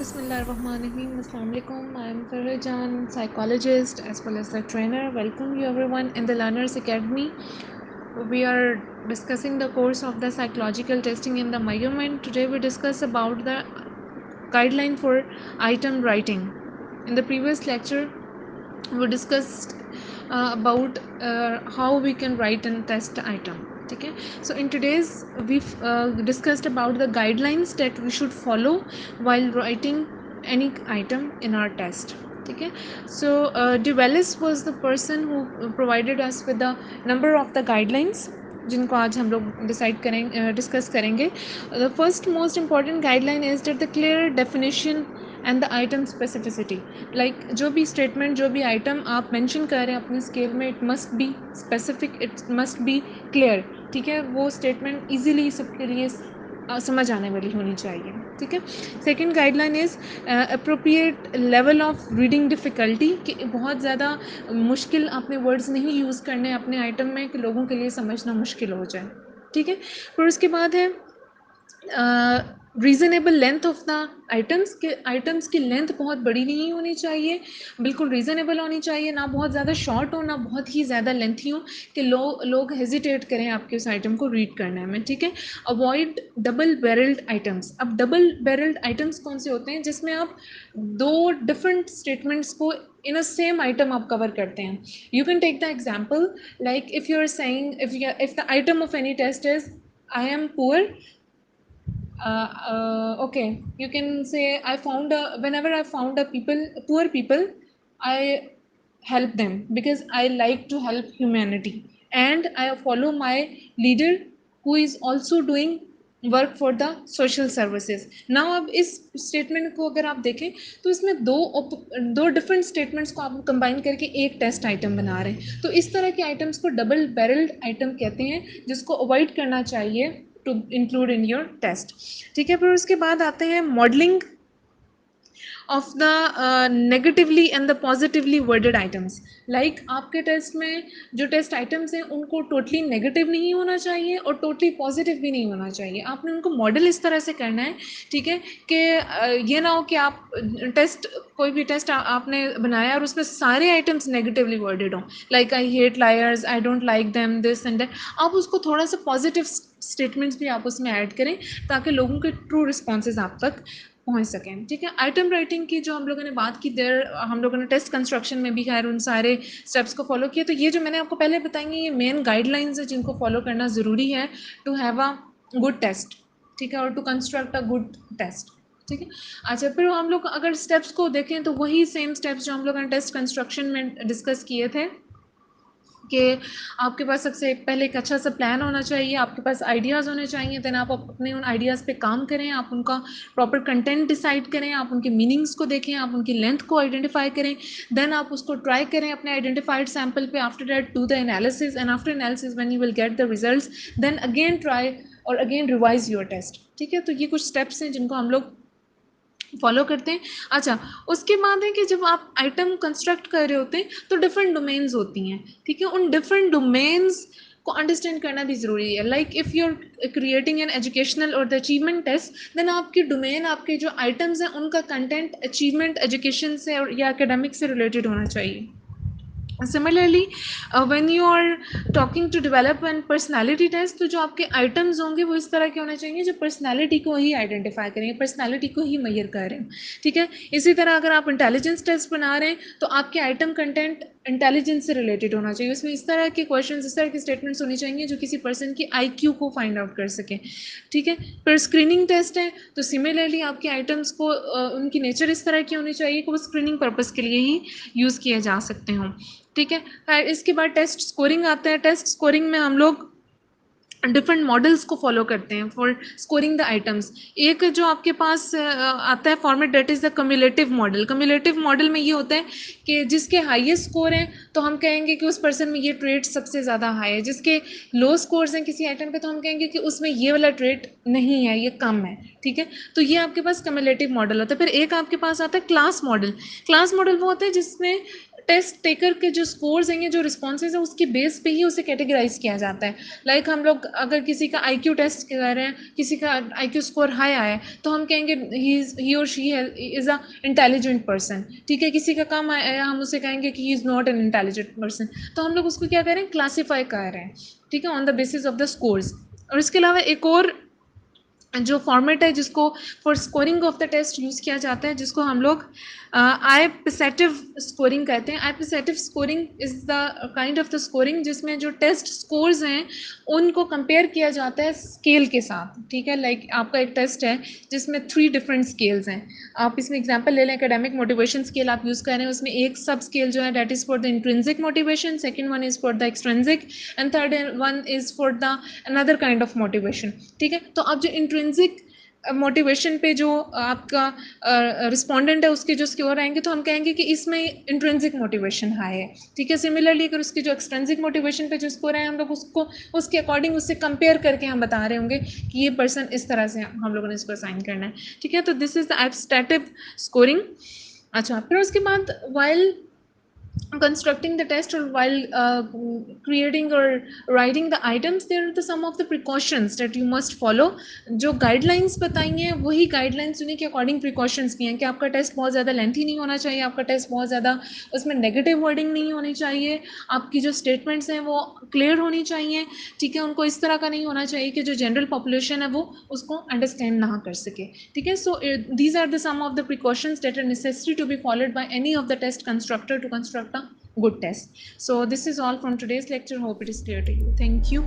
Bismillahirrahmanirrahim. Assalamu alaikum. I am Farhan, psychologist as well as the trainer. Welcome you everyone in the Learners Academy. We are discussing the course of the psychological testing in the measurement. Today we discuss about the guideline for item writing. In the previous lecture, we discussed about how we can write and test item. Okay, so in today's we've discussed about the guidelines that we should follow while writing any item in our test. Okay, so DeWellis was the person who provided us with the number of the guidelines जिनको आज हम लोग decide करेंगे discuss करेंगे. The first most important guideline is that the clear definition and the item specificity. Like जो भी statement जो भी आइटम आप मेंशन कर रहे हैं अपने स्केल में, it must be specific, it must be clear. ठीक है, वो स्टेटमेंट ईजिली सबके लिए समझ आने वाली होनी चाहिए. ठीक है. Second guideline is appropriate level of reading difficulty, कि बहुत ज़्यादा मुश्किल आपने वर्ड्स नहीं यूज़ करने अपने आइटम में कि लोगों के लिए समझना मुश्किल हो जाए. ठीक है. फिर उसके बाद है reasonable length of the items, के आइटम्स की लेंथ बहुत बड़ी नहीं होनी चाहिए, बिल्कुल रीज़नेबल होनी चाहिए, ना बहुत ज़्यादा शॉर्ट हो ना बहुत ही ज़्यादा लेंथी हो कि लोग हेजिटेट करें आपके उस आइटम को रीड करने में. ठीक है. Avoid double barrelled items. अब डबल बैरल्ड आइटम्स कौन से होते हैं? जिसमें आप दो डिफरेंट स्टेटमेंट्स को इन अ सेम आइटम आप कवर करते हैं. You can take the example like if you are saying if the item of any test is I am poor. Okay, you can say whenever I found a poor people, I help them because I like to help humanity, and I follow my leader who is also doing work for the social services. Now अब इस statement को अगर आप देखें तो इसमें दो different statements को आप कंबाइन करके एक टेस्ट आइटम बना रहे हैं. तो इस तरह के आइटम्स को डबल बैरल्ड आइटम कहते हैं, जिसको अवॉइड करना चाहिए to include in your test. ठीक है. फिर उसके बाद आते हैं modelling of the negatively and the positively worded items. Like आपके टेस्ट में जो टेस्ट आइटम्स हैं उनको टोटली नेगेटिव नहीं होना चाहिए और टोटली पॉजिटिव भी नहीं होना चाहिए. आपने उनको मॉडल इस तरह से करना है, ठीक है, कि ये ना हो कि आप कोई भी टेस्ट आपने बनाया और उसमें सारे आइटम्स नेगेटिवली वर्डेड हों, like I hate lawyers, I don't like them, this and that. आप उसको थोड़ा सा पॉजिटिव स्टेटमेंट्स भी आप उसमें ऐड करें ताकि लोगों के ट्रू रिस्पॉन्सेज आप तक पहुंच सकें. ठीक है. आइटम राइटिंग की जो हम लोगों ने बात की देर, हम लोगों ने टेस्ट कंस्ट्रक्शन में भी खैर उन सारे स्टेप्स को फॉलो किया. तो ये जो मैंने आपको पहले बताएंगे ये मेन गाइडलाइंस है जिनको फॉलो करना ज़रूरी है to have a good test. ठीक है. और to construct a good test. ठीक है. अच्छा, फिर हम लोग अगर स्टेप्स को देखें तो वही सेम स्टेप्स जो हम लोगों ने टेस्ट कंस्ट्रक्शन में डिस्कस किए थे, कि आपके पास सबसे पहले एक अच्छा सा प्लान होना चाहिए, आपके पास आइडियाज़ होने चाहिए, देन आप अपने उन आइडियाज़ पे काम करें, आप उनका प्रॉपर कंटेंट डिसाइड करें, आप उनके मीनिंग्स को देखें, आप उनकी लेंथ को आइडेंटिफाई करें, देन आप उसको ट्राई करें अपने आइडेंटिफाइड सैम्पल पे. After that do the analysis, and after analysis when you will get the results, then again try और अगेन रिवाइज योर टेस्ट. ठीक है. तो ये कुछ स्टेप्स हैं जिनको हम लोग फॉलो करते हैं. अच्छा, उसके बाद है कि जब आप आइटम कंस्ट्रक्ट कर रहे होते हैं तो डिफरेंट डोमेन्स होती हैं. ठीक है. उन डिफरेंट डोमेन्स को अंडरस्टैंड करना भी ज़रूरी है. Like if you are creating an educational और द अचीवमेंट टेस्ट, देन आपकी डोमेन, आपके जो आइटम्स हैं उनका कंटेंट अचीवमेंट, एजुकेशन से और या एकेडमिक से रिलेटेड होना चाहिए. Similarly, when you are talking to develop an personality test, तो जो आपके आइटम्स होंगे वो इस तरह के होने चाहिए जो पर्सनैलिटी को ही आइडेंटिफाई करें, पर्सनैलिटी को ही मेजर करें. ठीक है. इसी तरह अगर आप इंटेलिजेंस टेस्ट बना रहे हैं तो आपके आइटम कंटेंट इंटेलिजेंस से रिलेटेड होना चाहिए. उसमें इस तरह के क्वेश्चन, इस तरह के स्टेटमेंट्स होनी चाहिए जो किसी पर्सन की IQ को फाइंड आउट कर सकें. ठीक है. फिर स्क्रीनिंग टेस्ट है तो सिमिलरली आपके आइटम्स को उनकी नेचर इस तरह की होनी चाहिए कि वो स्क्रीनिंग पर्पज़ के लिए ही यूज़ किए जा सकते हों. ठीक है. इसके बाद टेस्ट स्कोरिंग आता है. टेस्ट स्कोरिंग में हम लोग डिफरेंट मॉडल्स को फॉलो करते हैं फॉर स्कोरिंग द आइटम्स. एक जो आपके पास आता है format, that is the cumulative model. Cumulative model में ये होता है कि जिसके हाईएस्ट स्कोर हैं तो हम कहेंगे कि उस पर्सन में ये ट्रेट सबसे ज़्यादा हाई है. जिसके लो स्कोर्स हैं किसी आइटम पे तो हम कहेंगे कि उसमें ये वाला ट्रेट नहीं है, ये कम है. ठीक है. तो ये आपके पास कम्युलेटिव मॉडल होता है. फिर एक आपके पास आता है क्लास मॉडल. क्लास मॉडल वो होता है जिसमें टेस्ट टेकर के जो स्कोर्स हैं, जो रिस्पॉन्सेज है, उसकी बेस पे ही उसे कैटेगराइज किया जाता है. लाइक हम लोग अगर किसी का IQ टेस्ट कर रहे हैं, किसी का IQ स्कोर हाई आया है, तो हम कहेंगे ही और she is a intelligent person. ठीक है, किसी का कम आया है, हम उसे कहेंगे कि he is not an intelligent person. तो हम लोग उसको क्या कर रहे हैं, क्लासीफाई कर रहे हैं. ठीक है, on the basis of the scores. और इसके अलावा एक और जो फॉर्मेट है जिसको for scoring of the test use किया जाता है, जिसको हम लोग आईपेसेटिव स्कोरिंग कहते हैं. Ipsative scoring is the kind of the scoring जिसमें जो टेस्ट स्कोर्स हैं उनको कंपेयर किया जाता है स्केल के साथ. ठीक है, लाइक आपका एक टेस्ट है जिसमें 3 डिफरेंट स्केल्स हैं. आप इसमें एग्जांपल ले लें, एकेडमिक मोटिवेशन स्केल आप यूज़ कर रहे हैं, उसमें एक सब स्केल जो है that is for the intrinsic motivation, second one is for the extrinsic, and third one is for the another kind of motivation. ठीक है, तो अब जो इंट्रिंसिक मोटिवेशन पे जो आपका रिस्पोंडेंट है उसके जो स्कोर आएंगे, तो हम कहेंगे कि इसमें इंट्रिंसिक मोटिवेशन हाई है. ठीक है, सिमिलरली अगर उसकी जो एक्सट्रिंसिक मोटिवेशन पे जो स्कोर है, हम लोग उसको उसके अकॉर्डिंग उससे कंपेयर करके हम बता रहे होंगे कि ये पर्सन इस तरह से हम लोगों ने इसको असाइन करना है. ठीक है, तो दिस इज द एब्स्ट्रैक्टिव स्कोरिंग. अच्छा, फिर उसके बाद while constructing the test or while creating or writing the items, there are some of the precautions that you must follow. जो guidelines बताई हैं वही guidelines उन्हीं के according precautions की हैं कि आपका टेस्ट बहुत ज़्यादा लेंथी नहीं होना चाहिए, आपका टेस्ट बहुत ज़्यादा उसमें नेगेटिव वर्डिंग नहीं होनी चाहिए, आपकी जो स्टेटमेंट्स हैं वो क्लियर होनी चाहिए. ठीक है, उनको इस तरह का नहीं होना चाहिए कि जो जनरल पॉपुलेशन है वो उसको अंडरस्टैंड ना कर सके. ठीक है, so these are the some of the precautions that are necessary to be followed by any of the test constructor to construct a good test. So this is all from today's lecture. Hope it is clear to you. Thank you.